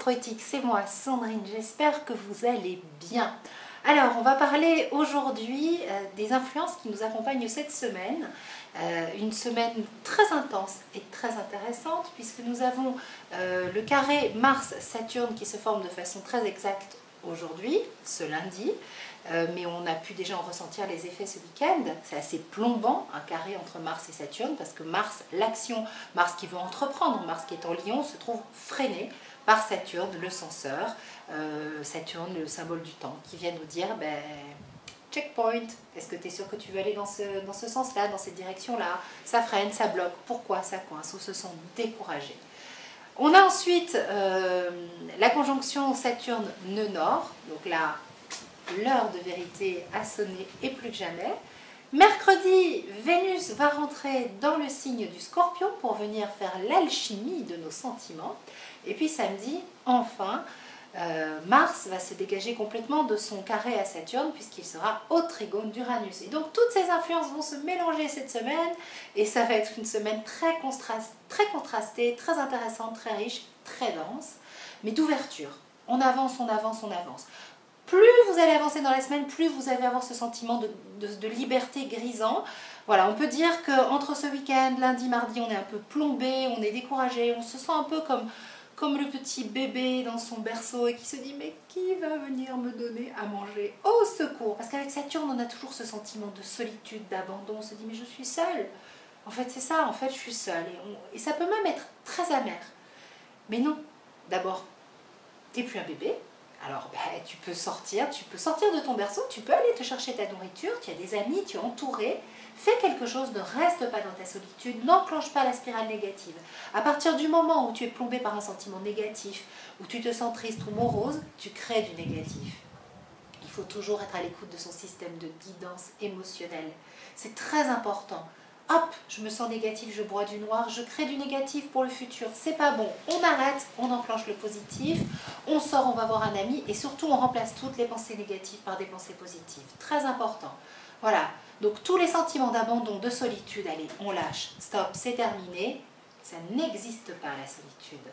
astroéthique, c'est moi Sandrine, j'espère que vous allez bien. Alors on va parler aujourd'hui des influences qui nous accompagnent cette semaine. Une semaine très intense et très intéressante puisque nous avons le carré Mars-Saturne qui se forme de façon très exacte aujourd'hui, ce lundi. Mais on a pu déjà en ressentir les effets ce week-end. C'est assez plombant, un carré entre Mars et Saturne, parce que Mars, l'action, Mars qui veut entreprendre, Mars qui est en Lion, se trouve freiné par Saturne, le censeur, Saturne, le symbole du temps, qui vient nous dire, ben, checkpoint, est-ce que tu es sûr que tu veux aller dans ce sens-là, dans cette direction-là? Ça freine, ça bloque, pourquoi ça coince? On se sent découragé. On a ensuite la conjonction Saturne-Nœud-Nord, donc là, l'heure de vérité a sonné et plus que jamais. Mercredi, Vénus va rentrer dans le signe du Scorpion pour venir faire l'alchimie de nos sentiments. Et puis samedi, enfin, Mars va se dégager complètement de son carré à Saturne puisqu'il sera au trigone d'Uranus. Et donc toutes ces influences vont se mélanger cette semaine et ça va être une semaine très contrastée, très intéressante, très riche, très dense, mais d'ouverture. On avance, on avance, on avance. Plus vous allez avancer dans la semaine, plus vous allez avoir ce sentiment de liberté grisant. Voilà, on peut dire qu'entre ce week-end, lundi, mardi, on est un peu plombé, on est découragé, on se sent un peu comme le petit bébé dans son berceau et qui se dit « mais qui va venir me donner à manger? Au secours !» Parce qu'avec Saturne, on a toujours ce sentiment de solitude, d'abandon. On se dit « mais je suis seule !» En fait, c'est ça, en fait, je suis seule. Et ça peut même être très amer. Mais non, d'abord, tu n'es plus un bébé. Alors, tu peux sortir de ton berceau, tu peux aller te chercher ta nourriture, tu as des amis, tu es entouré. Fais quelque chose, ne reste pas dans ta solitude, n'enclenche pas la spirale négative. À partir du moment où tu es plombé par un sentiment négatif, où tu te sens triste ou morose, tu crées du négatif. Il faut toujours être à l'écoute de son système de guidance émotionnelle. C'est très important. Hop, je me sens négatif, je bois du noir, je crée du négatif pour le futur. C'est pas bon. On arrête, on enclenche le positif, on sort, on va voir un ami et surtout on remplace toutes les pensées négatives par des pensées positives. Très important. Voilà. Donc tous les sentiments d'abandon, de solitude, allez, on lâche. Stop, c'est terminé. Ça n'existe pas la solitude.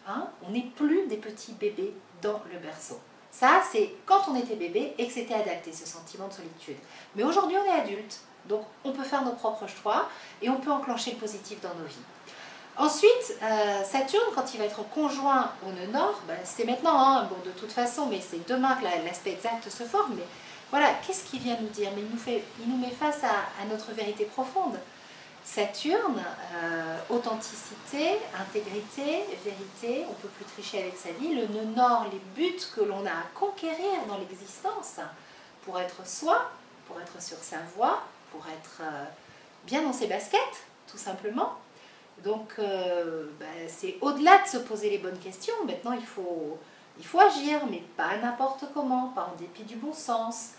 Hein? On n'est plus des petits bébés dans le berceau. Ça, c'est quand on était bébé et que c'était adapté, ce sentiment de solitude. Mais aujourd'hui, on est adulte. Donc, on peut faire nos propres choix et on peut enclencher le positif dans nos vies. Ensuite, Saturne, quand il va être conjoint au nœud nord, c'est maintenant, hein, bon, de toute façon, mais c'est demain que l'aspect exact se forme. Mais voilà, qu'est-ce qu'il vient nous dire? Mais il nous met face à notre vérité profonde. Saturne, authenticité, intégrité, vérité, on ne peut plus tricher avec sa vie. Le nœud nord, les buts que l'on a à conquérir dans l'existence pour être soi, pour être sur sa voie, pour être bien dans ses baskets, tout simplement. Donc, c'est au-delà de se poser les bonnes questions. Maintenant, il faut agir, mais pas n'importe comment, pas en dépit du bon sens.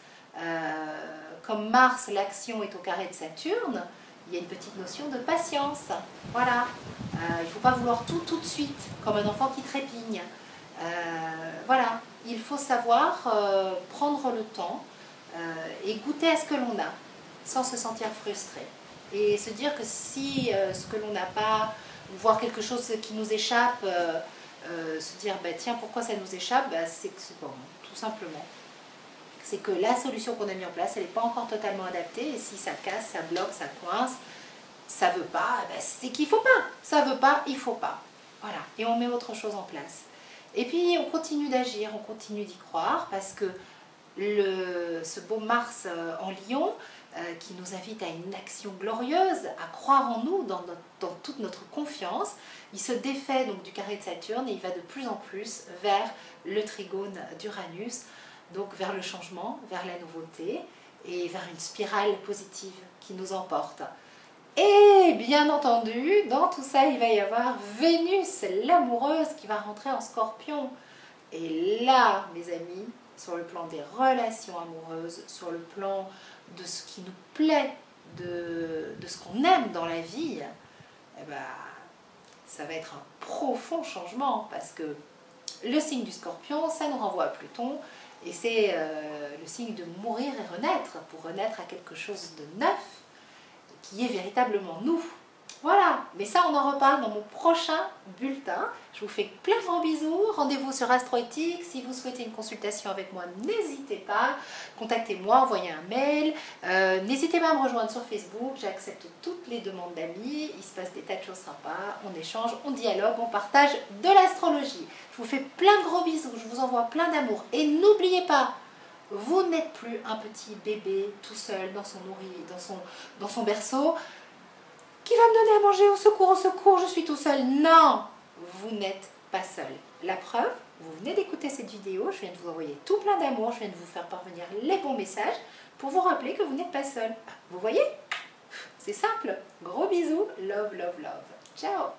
Comme Mars, l'action est au carré de Saturne, il y a une petite notion de patience. Voilà. Il ne faut pas vouloir tout de suite, comme un enfant qui trépigne. Voilà. Il faut savoir prendre le temps et goûter à ce que l'on a, sans se sentir frustré. Et se dire que si ce que l'on n'a pas, ou voir quelque chose qui nous échappe, se dire tiens, pourquoi ça nous échappe, c'est que c'est bon, tout simplement. C'est que la solution qu'on a mise en place, elle n'est pas encore totalement adaptée, et si ça casse, ça bloque, ça coince, ça ne veut pas, c'est qu'il ne faut pas. Ça ne veut pas, il ne faut pas. Voilà, et on met autre chose en place. Et puis on continue d'agir, on continue d'y croire, parce que ce beau Mars en Lion, qui nous invite à une action glorieuse, à croire en nous, dans toute notre confiance. Il se défait donc du carré de Saturne et il va de plus en plus vers le trigone d'Uranus, donc vers le changement, vers la nouveauté et vers une spirale positive qui nous emporte. Et bien entendu, dans tout ça, il va y avoir Vénus, l'amoureuse, qui va rentrer en Scorpion. Et là, mes amis, sur le plan des relations amoureuses, sur le plan de ce qui nous plaît, de ce qu'on aime dans la vie, ça va être un profond changement parce que le signe du Scorpion, ça nous renvoie à Pluton et c'est le signe de mourir et renaître, pour renaître à quelque chose de neuf qui est véritablement nous. Voilà, mais ça on en reparle dans mon prochain bulletin. Je vous fais plein de grands bisous. Rendez-vous sur Astroéthique. Si vous souhaitez une consultation avec moi, n'hésitez pas. Contactez-moi, envoyez un mail. N'hésitez pas à me rejoindre sur Facebook. J'accepte toutes les demandes d'amis. Il se passe des tas de choses sympas. On échange, on dialogue, on partage de l'astrologie. Je vous fais plein de gros bisous. Je vous envoie plein d'amour. Et n'oubliez pas, vous n'êtes plus un petit bébé tout seul dans son berceau qui va me donner à manger, au secours, je suis tout seul. Non, vous n'êtes pas seul. La preuve, vous venez d'écouter cette vidéo, je viens de vous envoyer tout plein d'amour, je viens de vous faire parvenir les bons messages pour vous rappeler que vous n'êtes pas seul. Vous voyez? C'est simple. Gros bisous, love, love, love. Ciao.